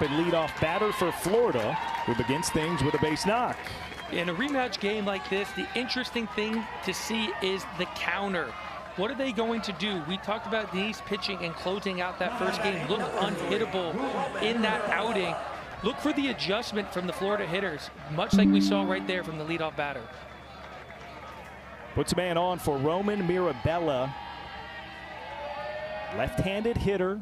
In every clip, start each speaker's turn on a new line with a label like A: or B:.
A: And leadoff batter for Florida, who begins things with a base knock.
B: In a rematch game like this, the interesting thing to see is the counter. What are they going to do? We talked about Denise pitching and closing out that first game. Looked unhittable in that outing. Look for the adjustment from the Florida hitters, much like we saw right there from the leadoff batter.
A: Puts a man on for Roman Mirabella. Left-handed hitter.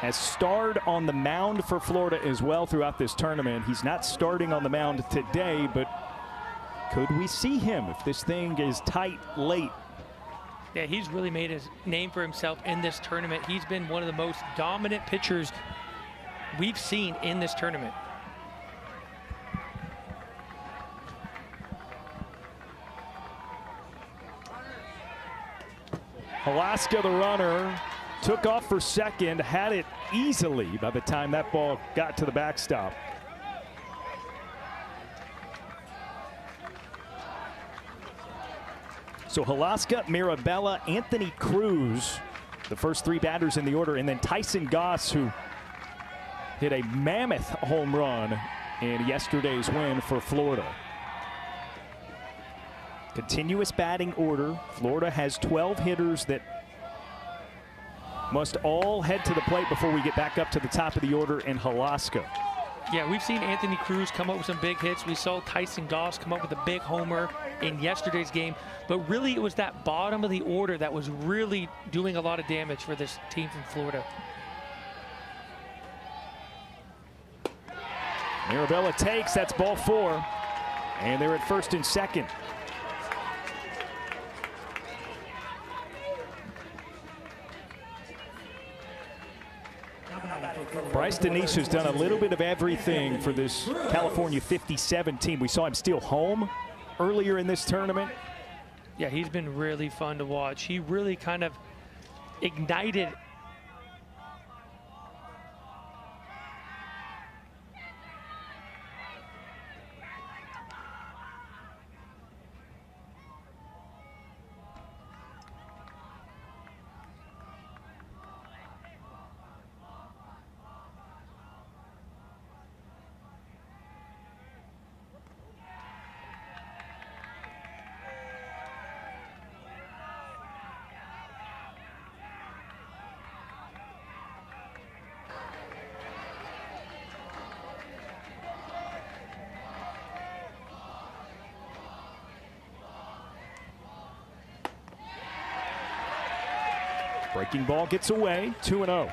A: Has starred on the mound for Florida as well throughout this tournament. He's not starting on the mound today, but could we see him if this thing is tight late?
B: Yeah, he's really made his name for himself in this tournament. He's been one of the most dominant pitchers we've seen in this tournament.
A: Alaska, the runner, took off for second, had it easily by the time that ball got to the backstop. So Alaska, Mirabella, Anthony Cruz, the first three batters in the order, and then Tyson Goss, who hit a mammoth home run in yesterday's win for Florida. Continuous batting order. Florida has 12 hitters that must all head to the plate before we get back up to the top of the order in Alaska.
B: Yeah, we've seen Anthony Cruz come up with some big hits. We saw Tyson Goss come up with a big homer in yesterday's game. But really, it was that bottom of the order that was really doing a lot of damage for this team from Florida.
A: Mirabella takes, that's ball four. And they're at first and second. Bryce Denise has done a little bit of everything for this California-57 team. We saw him steal home earlier in this tournament.
B: Yeah, he's been really fun to watch. He really kind of ignited
A: breaking ball gets away, 2-0.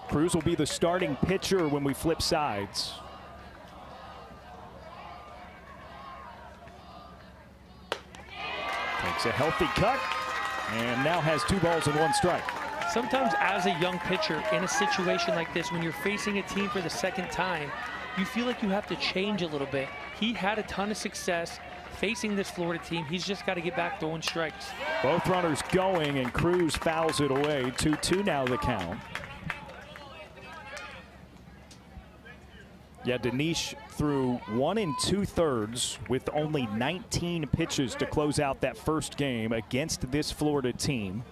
A: Cruz will be the starting pitcher when we flip sides. Takes a healthy cut and now has 2 balls and 1 strike.
B: Sometimes as a young pitcher in a situation like this, when you're facing a team for the second time, you feel like you have to change a little bit. He had a ton of success facing this Florida team. He's just got to get back throwing strikes.
A: Both runners going, and Cruz fouls it away. 2-2 now the count. Yeah, Denise threw 1 2/3 with only 19 pitches to close out that first game against this Florida team.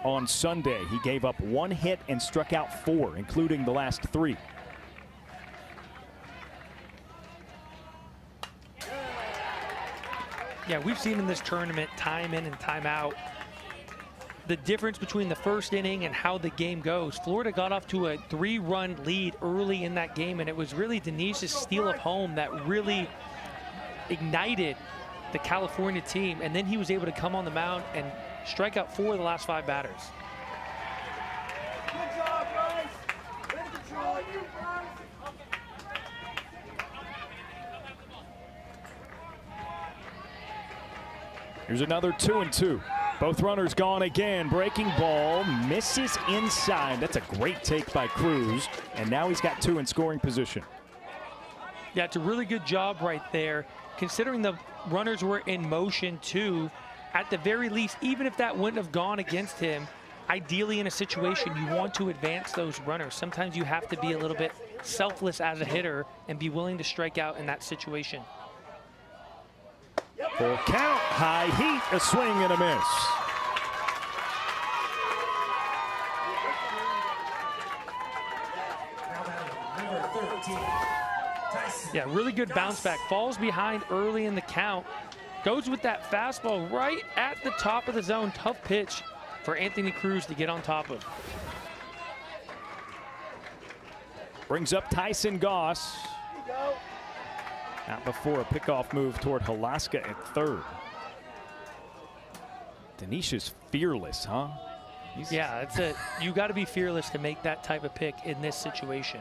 A: On Sunday, he gave up 1 hit and struck out 4, including the last 3.
B: Yeah, we've seen in this tournament, time in and time out, the difference between the first inning and how the game goes. Florida got off to a 3-run lead early in that game, and it was really Denise's steal of home that really ignited the California team. And then he was able to come on the mound and strike out 4 of the last 5 batters.
C: Good job, guys. Way to control you, guys.
A: Here's another 2-2. Both runners gone again. Breaking ball misses inside. That's a great take by Cruz. And now he's got 2 in scoring position.
B: Yeah, it's a really good job right there. Considering the runners were in motion too, at the very least, even if that wouldn't have gone against him, ideally in a situation you want to advance those runners. Sometimes you have to be a little bit selfless as a hitter and be willing to strike out in that situation.
A: Full count, high heat, a swing and a miss.
B: Yeah, really good bounce back. Falls behind early in the count. Goes with that fastball right at the top of the zone. Tough pitch for Anthony Cruz to get on top of.
A: Brings up Tyson Goss. Out before a pickoff move toward Halaska at third. Danish is fearless, huh?
B: Yeah, you got to be fearless to make that type of pick in this situation.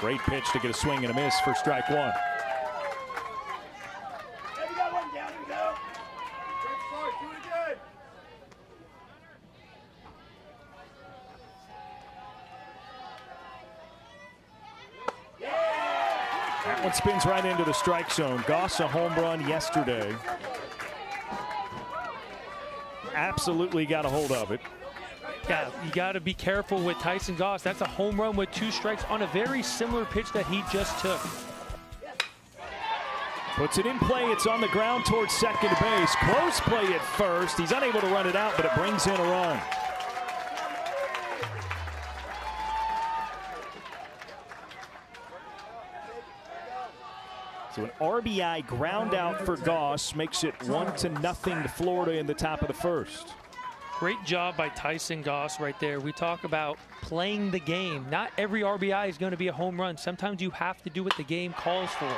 A: Great pitch to get a swing and a miss for strike one. That one spins right into the strike zone. Goss a home run yesterday. Absolutely got a hold of it.
B: Yeah, you got to be careful with Tyson Goss. That's a home run with 2 strikes on a very similar pitch that he just took.
A: Puts it in play. It's on the ground towards second base. Close play at first. He's unable to run it out, but it brings in a run. So an RBI ground out for Goss makes it 1-0 to Florida in the top of the first.
B: Great job by Tyson Goss right there. We talk about playing the game. Not every RBI is going to be a home run. Sometimes you have to do what the game calls for.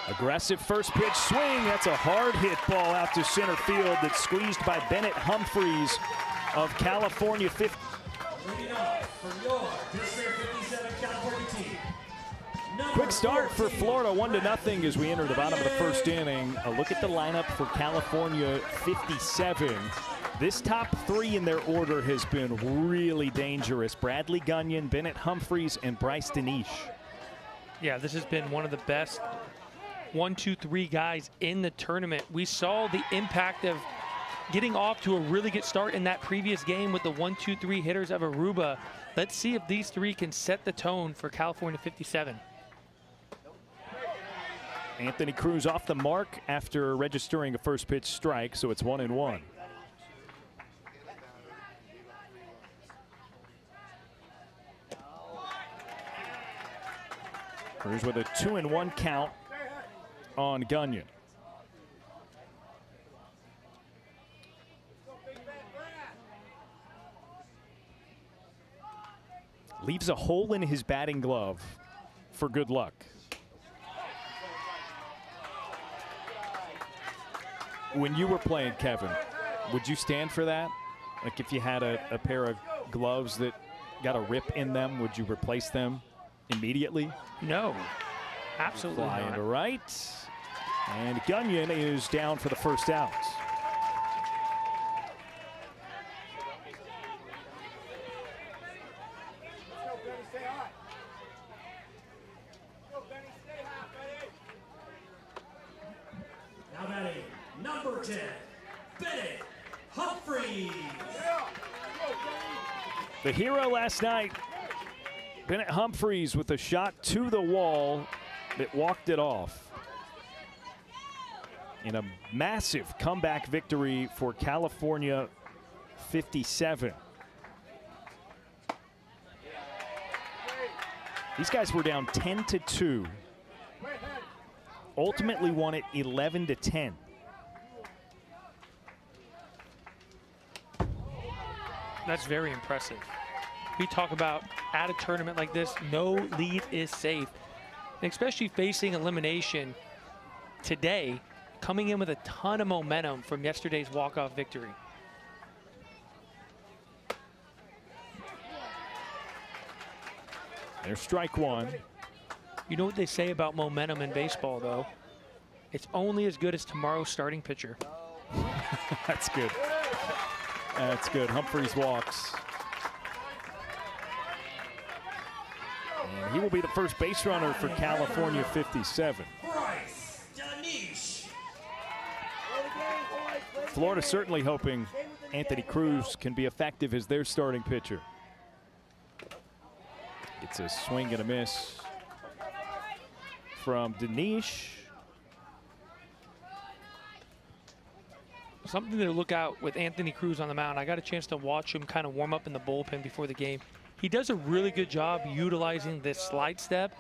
A: Aggressive first pitch swing. That's a hard hit ball out to center field that's squeezed by Bennett Humphreys of California-57. Quick start for Florida, 1-0 as we enter the bottom of the first inning. A look at the lineup for California-57. This top 3 in their order has been really dangerous. Bradley Gunyon, Bennett Humphreys, and Bryce Danish.
B: Yeah, this has been one of the best 1, 2, 3 guys in the tournament. We saw the impact of getting off to a really good start in that previous game with the 1, 2, 3 hitters of Aruba. Let's see if these 3 can set the tone for California-57.
A: Anthony Cruz off the mark after registering a first pitch strike, so it's 1-1. Cruz with a 2-1 count on Gunyon. Leaves a hole in his batting glove for good luck. When you were playing, Kevin, would you stand for that? Like if you had a pair of gloves that got a rip in them, would you replace them immediately?
B: No, absolutely
A: Fly
B: not.
A: into right. And Gunyon is down for the first out.
D: Now batting, number 10, Bennett Humphreys.
A: The hero last night, Bennett Humphreys, with a shot to the wall that walked it off. In a massive comeback victory for California-57. These guys were down 10-2. Ultimately won it 11-10.
B: That's very impressive. We talk about at a tournament like this, no lead is safe. And especially facing elimination today, coming in with a ton of momentum from yesterday's walk-off victory.
A: There's strike one.
B: You know what they say about momentum in baseball, though? It's only as good as tomorrow's starting pitcher.
A: That's good. That's good. Humphreys walks. And he will be the first base runner for California-57.
D: Bryce Danish.
A: Florida certainly hoping Anthony Cruz can be effective as their starting pitcher. It's a swing and a miss from Danish.
B: something to look out with Anthony Cruz on the mound. I got a chance to watch him kind of warm up in the bullpen before the game. He does a really good job utilizing this slide step.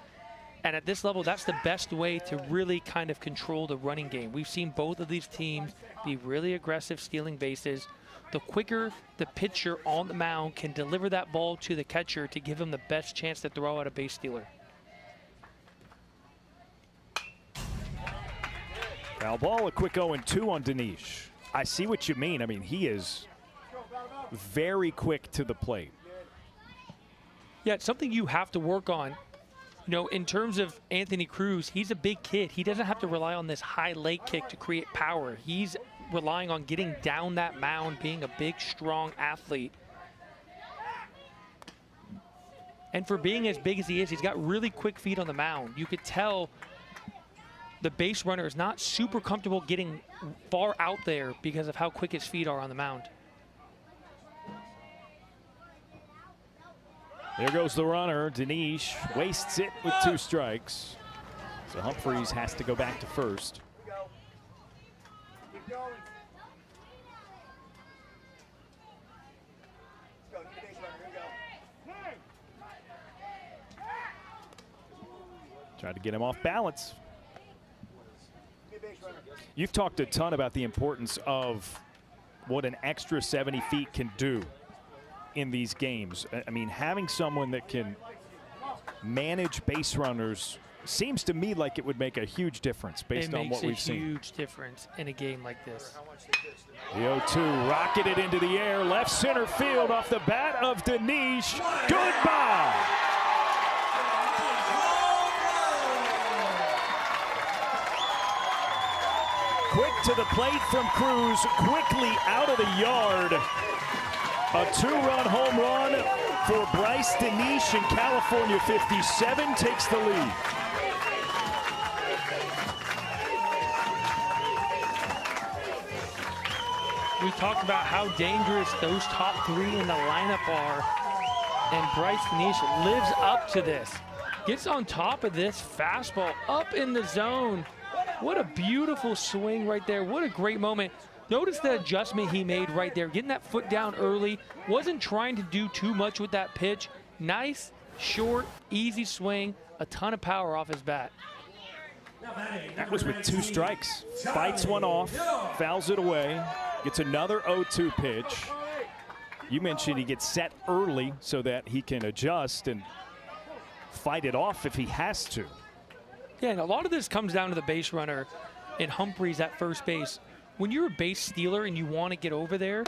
B: And at this level, that's the best way to really kind of control the running game. We've seen both of these teams be really aggressive stealing bases. The quicker the pitcher on the mound can deliver that ball to the catcher to give him the best chance to throw out a base stealer.
A: Foul ball, a quick 0-2 on Dinesh. I see what you mean. I mean, he is very quick to the plate.
B: Yeah, it's something you have to work on. You know, in terms of Anthony Cruz, he's a big kid. He doesn't have to rely on this high leg kick to create power. He's relying on getting down that mound, being a big, strong athlete. And for being as big as he is, he's got really quick feet on the mound. You could tell the base runner is not super comfortable getting far out there because of how quick his feet are on the mound.
A: There goes the runner. Dinesh wastes it with 2 strikes. So Humphreys has to go back to first.
C: Keep going. Let's go. Get the base runner. Here we go.
A: Tried to get him off balance.
C: Get the base runner.
A: You've talked a ton about the importance of what an extra 70 feet can do in these games. I mean, having someone that can manage base runners seems to me like it would make a huge difference based on what we've seen.
B: It makes a huge difference in a game like this.
A: The 0-2 rocketed into the air, left center field off the bat of Dinesh. Goodbye. Quick to the plate from Cruz, quickly out of the yard. A 2-run home run for Bryce Dinesh, and California-57 takes the lead.
B: We talked about how dangerous those top 3 in the lineup are, and Bryce Dinesh lives up to this. Gets on top of this fastball up in the zone. What a beautiful swing right there. What a great moment. Notice the adjustment he made right there, getting that foot down early. Wasn't trying to do too much with that pitch. Nice, short, easy swing, a ton of power off his bat.
A: That was with 2 strikes. Fights one off, fouls it away, gets another 0-2 pitch. You mentioned he gets set early so that he can adjust and fight it off if he has to.
B: Yeah, and a lot of this comes down to the base runner and Humphreys at first base. When you're a base stealer and you want to get over there,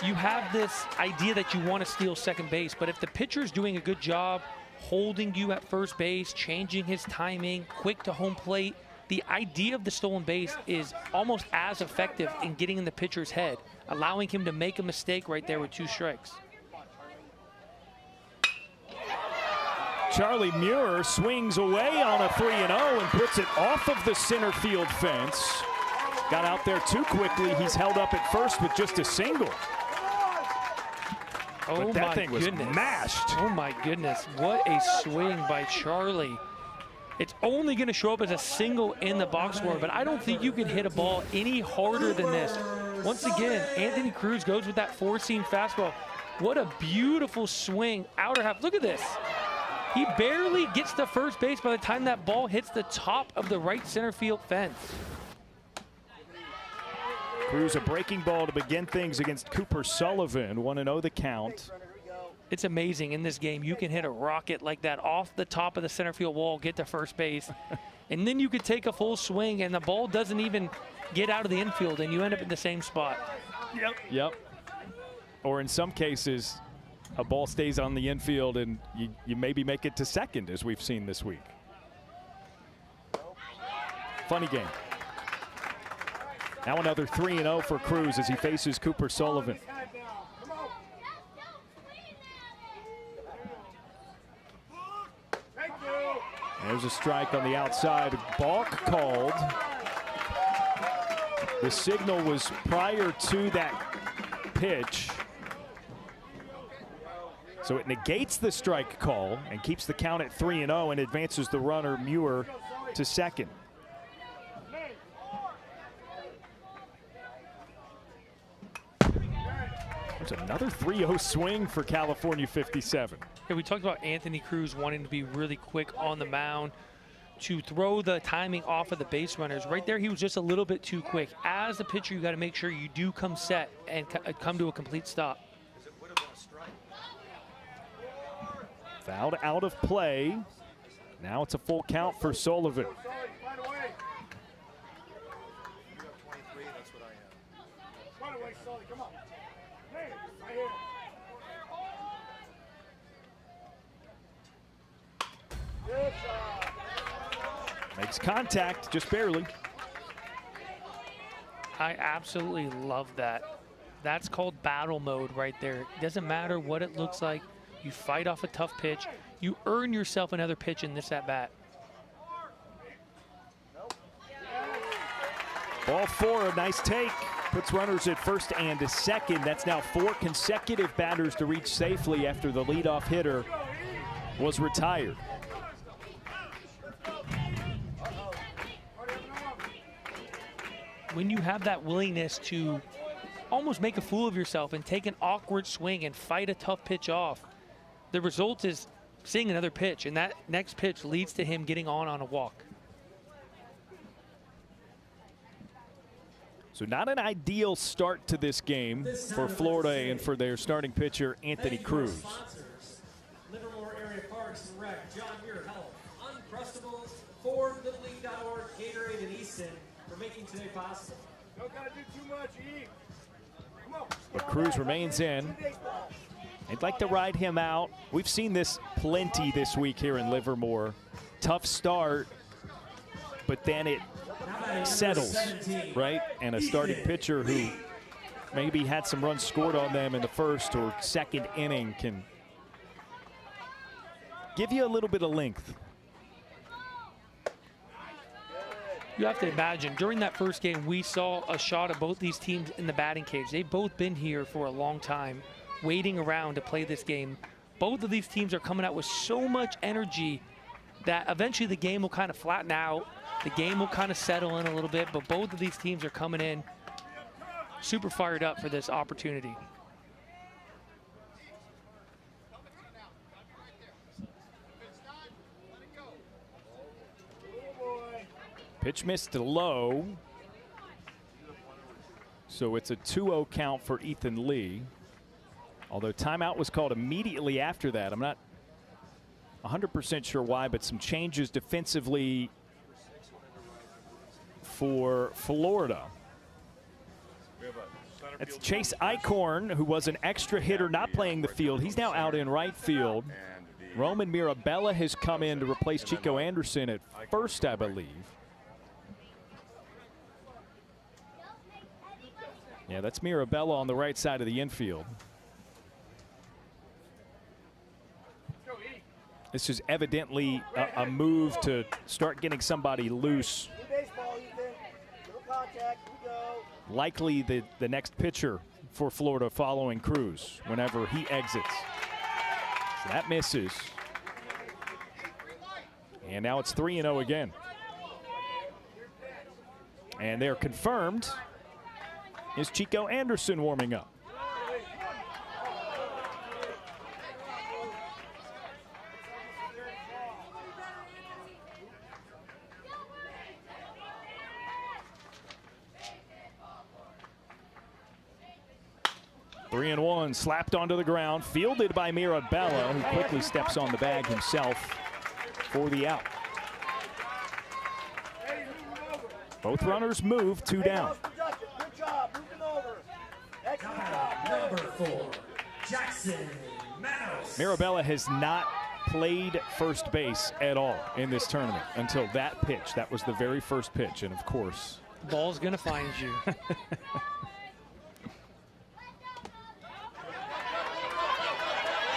B: you have this idea that you want to steal second base. But if the pitcher's doing a good job holding you at first base, changing his timing, quick to home plate, the idea of the stolen base is almost as effective in getting in the pitcher's head, allowing him to make a mistake right there with 2 strikes.
A: Charlie Muir swings away on a 3-0 and puts it off of the center field fence. Got out there too quickly. He's held up at first with just a single. But that thing was mashed.
B: Oh my goodness, what a swing by Charlie. It's only going to show up as a single in the box score, but I don't think you can hit a ball any harder than this. Once again, Anthony Cruz goes with that 4-seam fastball. What a beautiful swing, outer half. Look at this. He barely gets to first base by the time that ball hits the top of the right center field fence.
A: Cruz a breaking ball to begin things against Cooper Sullivan. 1-0 the count.
B: It's amazing in this game. You can hit a rocket like that off the top of the center field wall, get to first base, and then you could take a full swing and the ball doesn't even get out of the infield and you end up in the same spot.
A: Yep. Or in some cases, a ball stays on the infield and you maybe make it to second, as we've seen this week. Funny game. Now another 3-0 for Cruz as he faces Cooper Sullivan. There's a strike on the outside. Balk called. The signal was prior to that pitch. So it negates the strike call and keeps the count at 3-0 and advances the runner Muir to second. There's another 3-0 swing for California-57.
B: Yeah, we talked about Anthony Cruz wanting to be really quick on the mound to throw the timing off of the base runners. Right there, he was just a little bit too quick. As a pitcher, you got to make sure you do come set and come to a complete stop.
A: Fouled out of play. Now it's a full count for Sullivan. Makes contact, just barely.
B: I absolutely love that. That's called battle mode right there. It doesn't matter what it looks like. You fight off a tough pitch. You earn yourself another pitch in this at-bat.
A: Ball 4, a nice take. Puts runners at first and to second. That's now 4 consecutive batters to reach safely after the leadoff hitter was retired.
B: When you have that willingness to almost make a fool of yourself and take an awkward swing and fight a tough pitch off, the result is seeing another pitch, and that next pitch leads to him getting on a walk.
A: So not an ideal start to this game for Florida and for their starting pitcher, Anthony Cruz.
D: Livermore Area Parks and Rec, John Muir Health, Uncrustables, FordLittleLeague.org, Gatorade, and Easton for making today possible.
C: Don't gotta do too much, eat. Come on.
A: But Cruz remains in. They'd like to ride him out. We've seen this plenty this week here in Livermore. Tough start, but then it settles, right? And a starting pitcher who maybe had some runs scored on them in the first or second inning can give you a little bit of length.
B: You have to imagine, during that first game, we saw a shot of both these teams in the batting cage. They've both been here for a long time, waiting around to play this game. Both of these teams are coming out with so much energy that eventually the game will kind of flatten out. The game will kind of settle in a little bit, but both of these teams are coming in super fired up for this opportunity.
A: Pitch missed to low. So it's a 2-0 count for Ethan Lee. Although timeout was called immediately after that. I'm not 100% sure why, but some changes defensively for Florida. It's Chase Eichhorn, who was an extra hitter not playing the field. He's now out in right field. Roman Mirabella has come in to replace Chico Anderson at first, I believe. Yeah, that's Mirabella on the right side of the infield. This is evidently a move to start getting somebody loose. Likely the next pitcher for Florida following Cruz whenever he exits. So that misses. And now it's 3-0 again. And they're confirmed. Is Chico Anderson warming up? Three and one, slapped onto the ground, fielded by Mirabella, who quickly steps on the bag himself for the out. Both runners move, 2 down.
D: Number 4, Jackson Manos.
A: Mirabella has not played first base at all in this tournament until that pitch. That was the very first pitch, and of course,
B: Ball's gonna find you.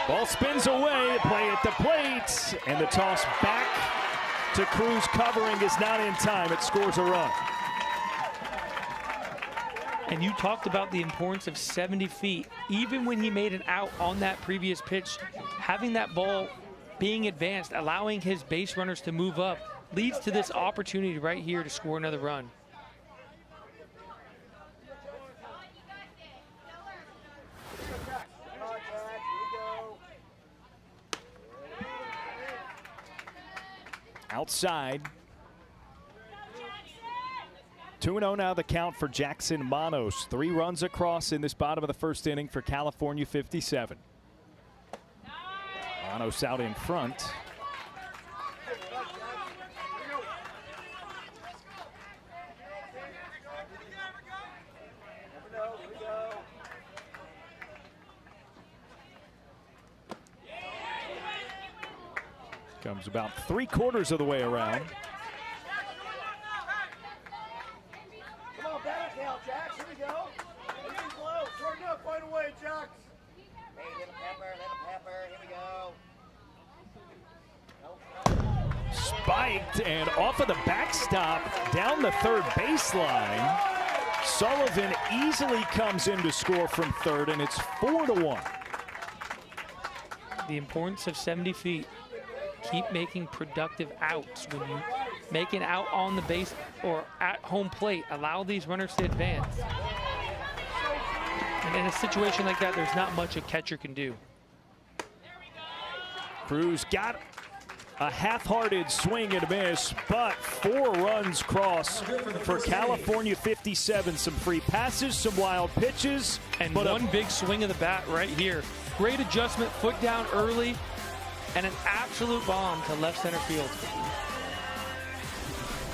A: ball spins away, play at the plate, and the toss back to Cruz covering is not in time. It scores a run.
B: And you talked about the importance of 70 feet. Even when he made an out on that previous pitch, having that ball being advanced, allowing his base runners to move up, leads to this opportunity right here to score another run.
A: Outside. 2-0 now the count for Jackson Manos. 3 runs across in this bottom of the first inning for California-57. Manos out in front. Comes about 3/4 of the way around.
C: Come on, back now, Jax. Here we go. Everything's low. Shorten up. Find a way, Jax. Hey, little pepper. Here we go.
A: Spiked and off of the backstop down the third baseline. Sullivan easily comes in to score from third, and it's 4-1.
B: The importance of 70 feet. Keep making productive outs. When you make an out on the base or at home plate, allow these runners to advance. And in a situation like that, there's not much a catcher can do.
A: Cruz got a half-hearted swing and a miss, but 4 runs cross for California-57. Some free passes, some wild pitches.
B: And
A: but
B: one big swing of the bat right here. Great adjustment, foot down early, and an absolute bomb to left center field.